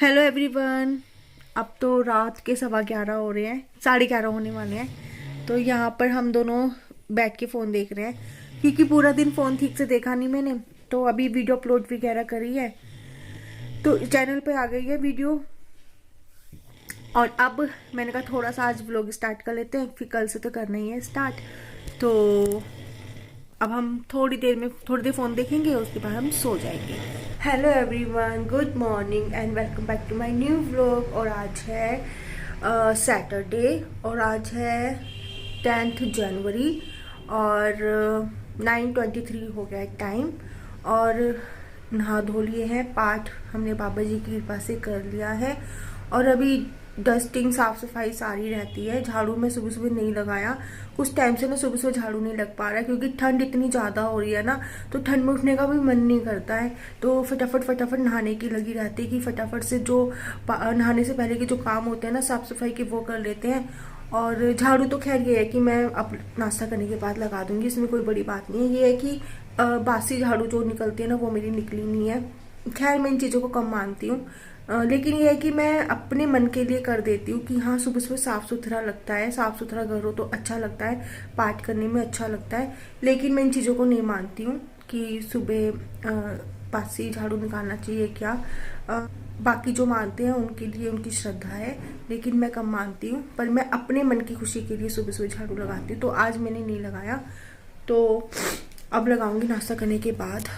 Hello everyone. अब तो रात के 11:15 हो रहे हैं, 11:30 होने वाले हैं। तो यहाँ पर हम दोनों बैठ के फ़ोन देख रहे हैं क्योंकि पूरा दिन फ़ोन ठीक से देखा नहीं मैंने। तो अभी वीडियो अपलोड वगैरह करी है तो चैनल पे आ गई है वीडियो। और अब मैंने कहा थोड़ा सा आज व्लॉग स्टार्ट कर लेते हैं, फिर कल से तो करना ही है स्टार्ट। तो अब हम थोड़ी देर फ़ोन देखेंगे, उसके बाद हम सो जाएंगे। Hello everyone, good morning and welcome back to my new vlog. और आज है सैटरडे और आज है 10th जनवरी और 9:23 हो गया है टाइम। और नहा धो लिए हैं, पाठ हमने बाबा जी की कृपा से कर लिया है। और अभी डस्टिंग साफ सफाई सारी रहती है। झाड़ू मैं सुबह सुबह नहीं लगाया, कुछ टाइम से ना सुबह सुबह झाड़ू नहीं लग पा रहा है क्योंकि ठंड इतनी ज़्यादा हो रही है ना, तो ठंड में उठने का भी मन नहीं करता है। तो फटाफट नहाने की लगी रहती है कि फटाफट से जो नहाने से पहले के जो काम होते हैं ना साफ सफाई के, वो कर लेते हैं। और झाड़ू तो खैर ये है कि मैं अब नाश्ता करने के बाद लगा दूंगी, इसमें कोई बड़ी बात नहीं है। ये है कि बासी झाड़ू जो निकलती है ना वो मेरी निकली नहीं है। खैर मैं इन चीज़ों को कम मानती हूँ, लेकिन ये है कि मैं अपने मन के लिए कर देती हूँ कि हाँ सुबह सुबह साफ़ सुथरा लगता है, साफ़ सुथरा घर हो तो अच्छा लगता है, पाठ करने में अच्छा लगता है। लेकिन मैं इन चीज़ों को नहीं मानती हूँ कि सुबह बासी झाड़ू निकालना चाहिए क्या। बाकी जो मानते हैं उनके लिए उनकी श्रद्धा है, लेकिन मैं कम मानती हूँ। पर मैं अपने मन की खुशी के लिए सुबह सुबह झाड़ू लगाती हूँ, तो आज मैंने नहीं लगाया, तो अब लगाऊंगी नाश्ता करने के बाद।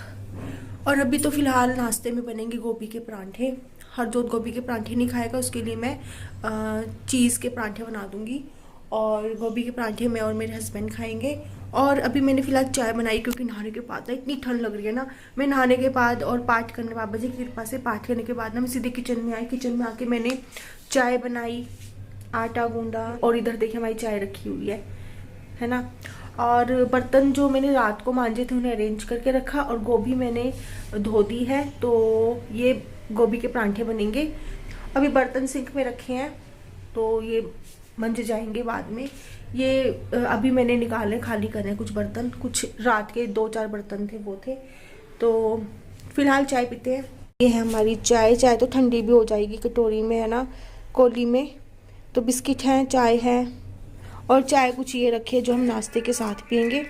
और अभी तो फिलहाल नाश्ते में बनेंगे गोभी के परांठे। हरजोत गोभी के परांठे नहीं खाएगा, उसके लिए मैं चीज़ के परांठे बना दूंगी। और गोभी के परांठे मैं और मेरे हस्बैंड खाएंगे। और अभी मैंने फिलहाल चाय बनाई क्योंकि नहाने के बाद ना इतनी ठंड लग रही है ना। मैं नहाने के बाद और पाठ करने, बाबा जी की कृपा से पाठ करने के बाद ना मैं सीधे किचन में आई। किचन में आके मैंने चाय बनाई, आटा गूंदा और इधर देखिए हमारी चाय रखी हुई है ना। और बर्तन जो मैंने रात को मांजे थे उन्हें अरेंज करके रखा और गोभी मैंने धो दी है। तो ये गोभी के परांठे बनेंगे। अभी बर्तन सिंक में रखे हैं तो ये मंज जाएंगे बाद में। ये अभी मैंने निकाले, खाली करने हैं कुछ बर्तन, कुछ रात के 2-4 बर्तन थे वो थे। तो फिलहाल चाय पीते हैं। ये है हमारी चाय। चाय तो ठंडी भी हो जाएगी कटोरी में, है ना, कोली में। तो बिस्किट हैं, चाय है और चाय कुछ ये रखी है जो हम नाश्ते के साथ पियेंगे।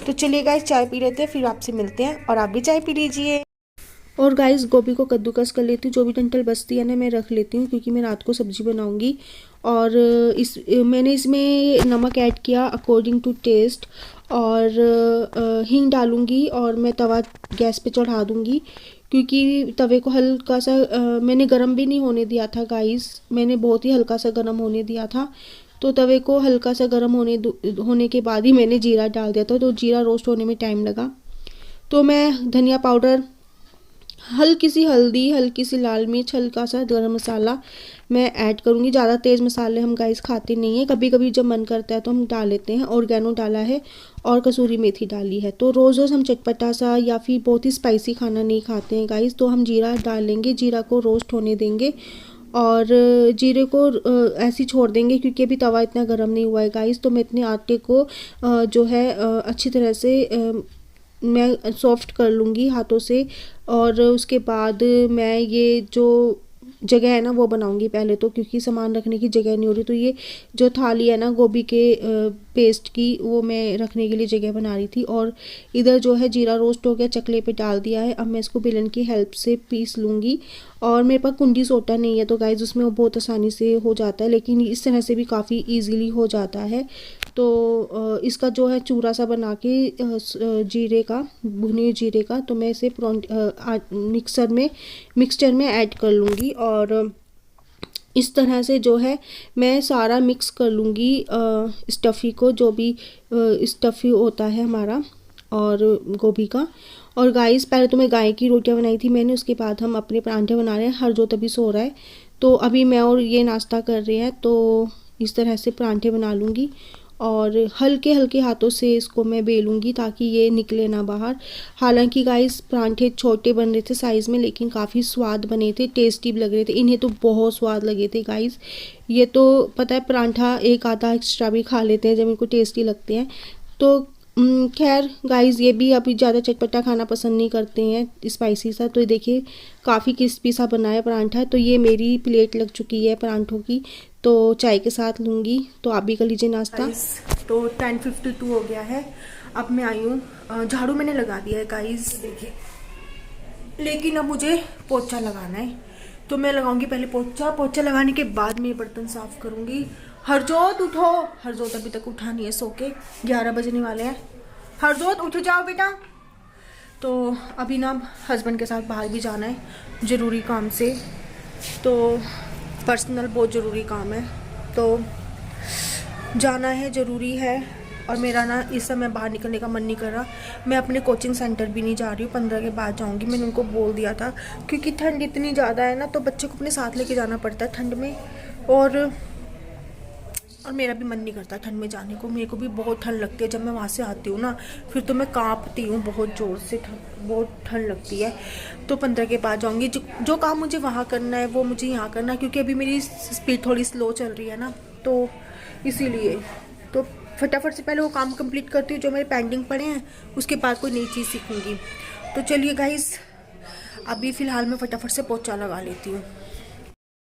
तो चलिए गाइस चाय पी लेते हैं, फिर आपसे मिलते हैं। और आप भी चाय पी लीजिए। और गाइस गोभी को कद्दूकस कर लेती हूँ, जो भी डंठल बचती है ना मैं रख लेती हूँ क्योंकि मैं रात को सब्जी बनाऊंगी। और मैंने इसमें नमक ऐड किया अकॉर्डिंग टू टेस्ट। और हींग डालूंगी और मैं तवा गैस पे चढ़ा दूंगी क्योंकि तवे को हल्का सा मैंने गरम भी नहीं होने दिया था गाइस, मैंने बहुत ही हल्का सा गरम होने दिया था। तो तवे को हल्का सा गरम होने के बाद ही मैंने जीरा डाल दिया था, तो जीरा रोस्ट होने में टाइम लगा। तो मैं धनिया पाउडर, हल्की सी हल्दी, हल्की सी लाल मिर्च, हल्का सा गरम मसाला मैं ऐड करूँगी। ज़्यादा तेज़ मसाले हम गाइस खाते नहीं हैं, कभी कभी जब मन करता है तो हम डाल लेते हैं। ऑर्गेनो डाला है और कसूरी मेथी डाली है। तो रोज़ रोज़ हम चटपटा सा या फिर बहुत ही स्पाइसी खाना नहीं खाते हैं गाइस, तो हम जीरा डाल लेंगे, जीरा को रोस्ट होने देंगे। और जीरे को ऐसे ही छोड़ देंगे क्योंकि अभी तवा इतना गर्म नहीं हुआ है गाइस। तो मैं इतने आटे को जो है अच्छी तरह से मैं सॉफ्ट कर लूँगी हाथों से। और उसके बाद मैं ये जो जगह है ना वो बनाऊंगी पहले तो, क्योंकि सामान रखने की जगह नहीं हो रही। तो ये जो थाली है ना गोभी के पेस्ट की, वो मैं रखने के लिए जगह बना रही थी। और इधर जो है जीरा रोस्ट हो गया, चकले पे डाल दिया है। अब मैं इसको बेलन की हेल्प से पीस लूँगी। और मेरे पास कुंडी सोटा नहीं है तो गाइस उसमें वो बहुत आसानी से हो जाता है, लेकिन इस तरह से भी काफ़ी ईजीली हो जाता है। तो इसका जो है चूरा सा बना के जीरे का, भुने जीरे का, तो मैं इसे मिक्सचर में ऐड कर लूँगी। और इस तरह से जो है मैं सारा मिक्स कर लूँगी स्टफ़ी को, जो भी स्टफ़ी होता है हमारा और गोभी का। और गाइस पहले तो मैं गाय की रोटियां बनाई थी मैंने, उसके बाद हम अपने परांठे बना रहे हैं। हरजोत अभी सो रहा है तो अभी मैं और ये नाश्ता कर रहे हैं। तो इस तरह से परांठे बना लूँगी और हल्के हल्के हाथों से इसको मैं बेलूँगी ताकि ये निकले ना बाहर। हालांकि गाइस परांठे छोटे बन रहे थे साइज़ में, लेकिन काफ़ी स्वाद बने थे, टेस्टी भी लग रहे थे। इन्हें तो बहुत स्वाद लगे थे गाइस। ये तो पता है परांठा एक आधा एक्स्ट्रा भी खा लेते हैं जब इनको टेस्टी लगते हैं। तो खैर गाइस, ये भी अभी ज़्यादा चटपटा खाना पसंद नहीं करते हैं, स्पाइसी सा। तो ये देखिए काफ़ी क्रिस्पी सा बना है परांठा। तो ये मेरी प्लेट लग चुकी है परांठों की, तो चाय के साथ लूँगी। तो आप भी कर लीजिए नाश्ता। तो 10:52 हो गया है। अब मैं आई हूँ, झाड़ू मैंने लगा दिया है गाइस देखिए, लेकिन अब मुझे पोछा लगाना है। तो मैं लगाऊंगी पहले पोछा, पोछा लगाने के बाद मैं बर्तन साफ करूंगी। हरजोत उठो, हरजोत अभी तक उठा नहीं है, सो के 11 बजने वाले हैं। हरजोत उठ जाओ बेटा। तो अभी ना हस्बैंड के साथ बाहर भी जाना है ज़रूरी काम से, तो पर्सनल बहुत ज़रूरी काम है, तो जाना है, ज़रूरी है। और मेरा ना इस समय बाहर निकलने का मन नहीं कर रहा। मैं अपने कोचिंग सेंटर भी नहीं जा रही हूँ, 15 के बाद जाऊँगी। मैंने उनको बोल दिया था, क्योंकि ठंड इतनी ज़्यादा है ना, तो बच्चे को अपने साथ लेके जाना पड़ता है ठंड में। और मेरा भी मन नहीं करता ठंड में जाने को। मेरे को भी बहुत ठंड लगती है। जब मैं वहाँ से आती हूँ ना, फिर तो मैं काँपती हूँ बहुत ज़ोर से, बहुत ठंड लगती है। तो 15 के बाद जाऊँगी। जो काम मुझे वहाँ करना है वो मुझे यहाँ करना है, क्योंकि अभी मेरी स्पीड थोड़ी स्लो चल रही है ना, तो इसीलिए तो फटाफट से पहले वो काम कंप्लीट करती हूँ जो मेरे पेंडिंग पड़े हैं, उसके बाद कोई नई चीज़ सीखूँगी। तो चलिए गाइस, अभी फ़िलहाल मैं फटाफट से पोछा लगा लेती हूँ।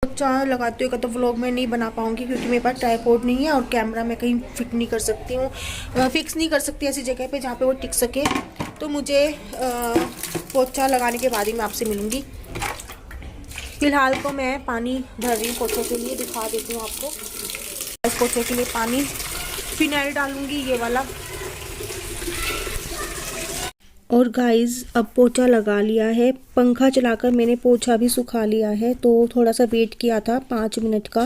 पोछा लगाते हुए का तो व्लॉग में नहीं बना पाऊँगी, क्योंकि मेरे पास ट्राइपॉड नहीं है और कैमरा मैं कहीं फिट नहीं कर सकती हूँ, फिक्स नहीं कर सकती ऐसी जगह पे जहाँ पे वो टिक सके। तो मुझे पोछा लगाने के बाद ही मैं आपसे मिलूँगी। फ़िलहाल तो मैं पानी भर रही हूँ पोछे के लिए, दिखा देती हूँ आपको। इस पोछे के लिए पानी फिनाइल डालूंगी, ये वाला। और गाइस, अब पोछा लगा लिया है, पंखा चलाकर मैंने पोछा भी सुखा लिया है। तो थोड़ा सा वेट किया था 5 मिनट का,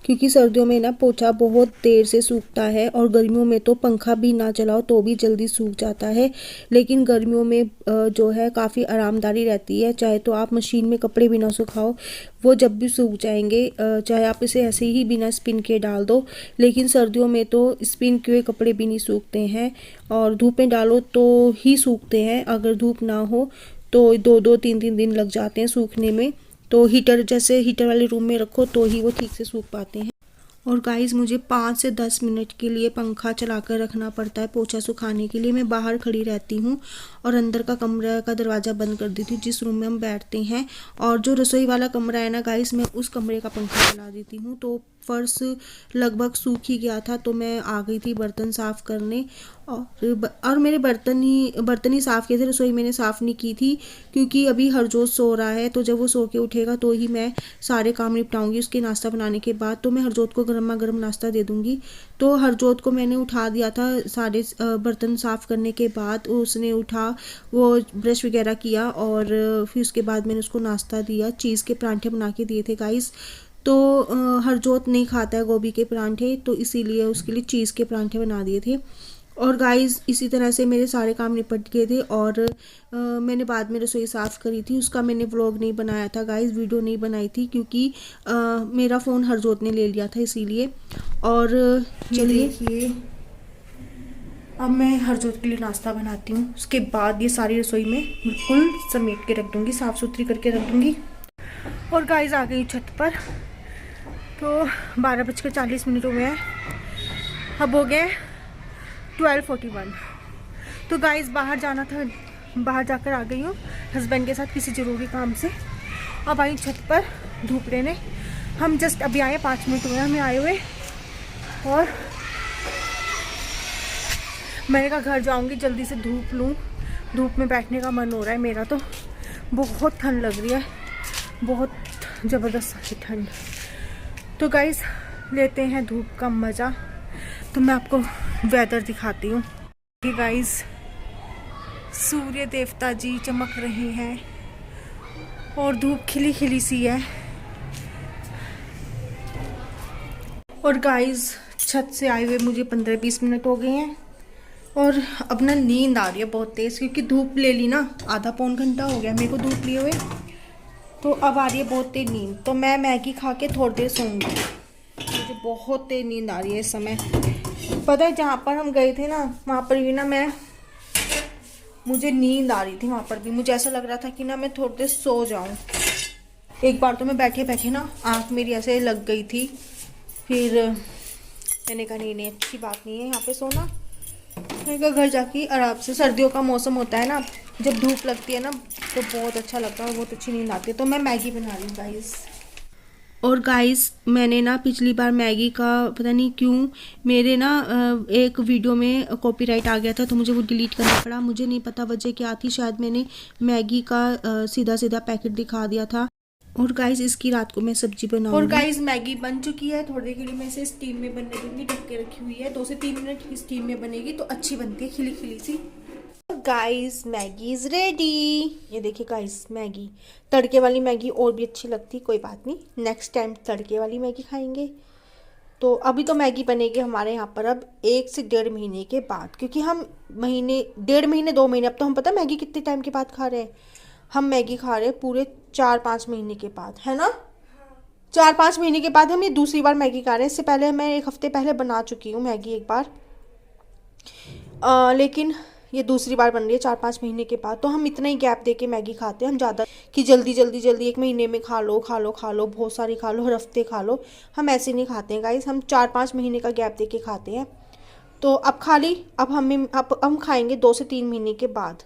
क्योंकि सर्दियों में ना पोछा बहुत देर से सूखता है, और गर्मियों में तो पंखा भी ना चलाओ तो भी जल्दी सूख जाता है। लेकिन गर्मियों में जो है काफ़ी आरामदारी रहती है। चाहे तो आप मशीन में कपड़े भी ना सुखाओ, वो जब भी सूख जाएंगे, चाहे आप इसे ऐसे ही बिना स्पिन के डाल दो। लेकिन सर्दियों में तो स्पिन किए कपड़े भी नहीं सूखते हैं, और धूप में डालो तो ही सूखते हैं। अगर धूप ना हो तो 2-2, 3-3 दिन लग जाते हैं सूखने में। तो हीटर वाले रूम में रखो तो ही वो ठीक से सूख पाते हैं। और गाइस, मुझे 5 से 10 मिनट के लिए पंखा चलाकर रखना पड़ता है पोछा सुखाने के लिए। मैं बाहर खड़ी रहती हूँ और अंदर का कमरा का दरवाज़ा बंद कर देती हूँ, जिस रूम में हम बैठते हैं। और जो रसोई वाला कमरा है ना गाइस, मैं उस कमरे का पंखा चला देती हूँ। तो फर्श लगभग सूख ही गया था, तो मैं आ गई थी बर्तन साफ़ करने। और मेरे बर्तन ही साफ़ किए थे, रसोई मैंने साफ़ नहीं की थी, क्योंकि अभी हरजोत सो रहा है। तो जब वो सो के उठेगा तो ही मैं सारे काम निपटाऊंगी उसके नाश्ता बनाने के बाद। तो मैं हरजोत को गर्मा गर्म नाश्ता दे दूंगी। तो हरजोत को मैंने उठा दिया था सारे बर्तन साफ़ करने के बाद। उसने उठा, वो ब्रश वगैरह किया, और फिर उसके बाद मैंने उसको नाश्ता दिया। चीज़ के परांठे बना के दिए थे गाइस। तो हरजोत नहीं खाता है गोभी के परांठे, तो इसीलिए उसके लिए चीज़ के परांठे बना दिए थे। और गाइस, इसी तरह से मेरे सारे काम निपट गए थे। और मैंने बाद में रसोई साफ़ करी थी, उसका मैंने व्लॉग नहीं बनाया था गाइस, वीडियो नहीं बनाई थी, क्योंकि मेरा फ़ोन हरजोत ने ले लिया था इसीलिए। और चलिए, देखिए, अब मैं हरजोत के लिए नाश्ता बनाती हूँ। उसके बाद ये सारी रसोई में बिल्कुल समेट के रख दूँगी, साफ़ सुथरी करके रख दूँगी। और गाइस, आ गई छत पर। तो 12:40 हुए हैं, अब हो गए 12:41। तो गाइस, बाहर जाना था, बाहर जाकर आ गई हूँ हस्बैंड के साथ किसी ज़रूरी काम से। अब आई छत पर धूप लेने। हम जस्ट अभी आए, 5 मिनट हुए हमें आए हुए। और मैंने कहा घर जाऊँगी जल्दी से धूप लूँ, धूप में बैठने का मन हो रहा है मेरा। तो बहुत ठंड लग रही है, बहुत ज़बरदस्त सी ठंड। तो गाइस, लेते हैं धूप का मज़ा। तो मैं आपको वेदर दिखाती हूँ कि गाइस, सूर्य देवता जी चमक रहे हैं और धूप खिली खिली सी है। और गाइस, छत से आए हुए मुझे 15-20 मिनट हो गए हैं, और अब ना नींद आ रही है बहुत तेज़, क्योंकि धूप ले ली ना, आधा पौन घंटा हो गया मेरे को धूप लिए हुए। तो अब आ रही है बहुत तेज नींद। तो मैं मैगी खा के थोड़ी देर सोऊंगी, मुझे बहुत तेज नींद आ रही है इस समय। पता है, जहाँ पर हम गए थे ना, वहाँ पर भी ना मुझे नींद आ रही थी। वहाँ पर भी मुझे ऐसा लग रहा था कि ना मैं थोड़ी देर सो जाऊँ। एक बार तो मैं बैठे बैठे ना आँख मेरी ऐसे लग गई थी। फिर मैंने कहा नहीं अच्छी बात नहीं है यहाँ पे सोना। मैं घर जाके आराम से, सर्दियों का मौसम होता है ना, जब धूप लगती है ना तो बहुत अच्छा लगता है, बहुत अच्छी नींद आती है। तो मैं मैगी बना रही हूँ गाइस। और गाइस मैंने ना पिछली बार मैगी का पता नहीं क्यों मेरे ना एक वीडियो में कॉपीराइट आ गया था, तो मुझे वो डिलीट करना पड़ा। मुझे नहीं पता वजह क्या थी, शायद मैंने मैगी का सीधा सीधा पैकेट दिखा दिया था। और गाइस इसकी रात को मैं सब्जी बनाऊंगी। और गाइस मैगी बन चुकी है, थोड़ी देर के लिए मैं इसे स्टीम में बनने दूंगी, ढक के रखी हुई है। 2 से 3 मिनट स्टीम में बनेगी तो अच्छी बनती है, खिली खिली सी। Guys Maggi is ready. ये देखिए गाइस, मैगी, तड़के वाली मैगी और भी अच्छी लगती, कोई बात नहीं, नेक्स्ट टाइम तड़के वाली मैगी खाएंगे। तो अभी तो मैगी बनेगी हमारे यहाँ पर अब 1 से 1.5 महीने के बाद, क्योंकि हम महीने, 1.5 महीने 2 महीने, अब तो हम पता मैगी कितने टाइम के बाद खा रहे हैं, हम मैगी खा रहे हैं पूरे 4-5 महीने के बाद, है ना। 4-5 महीने के बाद हम ये दूसरी बार मैगी खा रहे हैं। इससे पहले मैं 1 हफ्ते पहले बना चुकी हूँ मैगी एक बार, लेकिन ये दूसरी बार बन रही है 4-5 महीने के बाद। तो हम इतना ही गैप दे के मैगी खाते हैं, हम ज़्यादा कि जल्दी जल्दी जल्दी 1 महीने में खा लो खा लो खा लो, बहुत सारी खा लो, हर हफ्ते खा लो, हम ऐसे नहीं खाते हैं गाइस, हम 4-5 महीने का गैप दे के खाते हैं। तो अब खा ली, अब हम खाएंगे 2 से 3 महीने के बाद,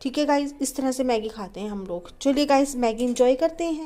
ठीक है गाइस। इस तरह से मैगी खाते हैं हम लोग। चलिए गाइस मैगी इंजॉय करते हैं।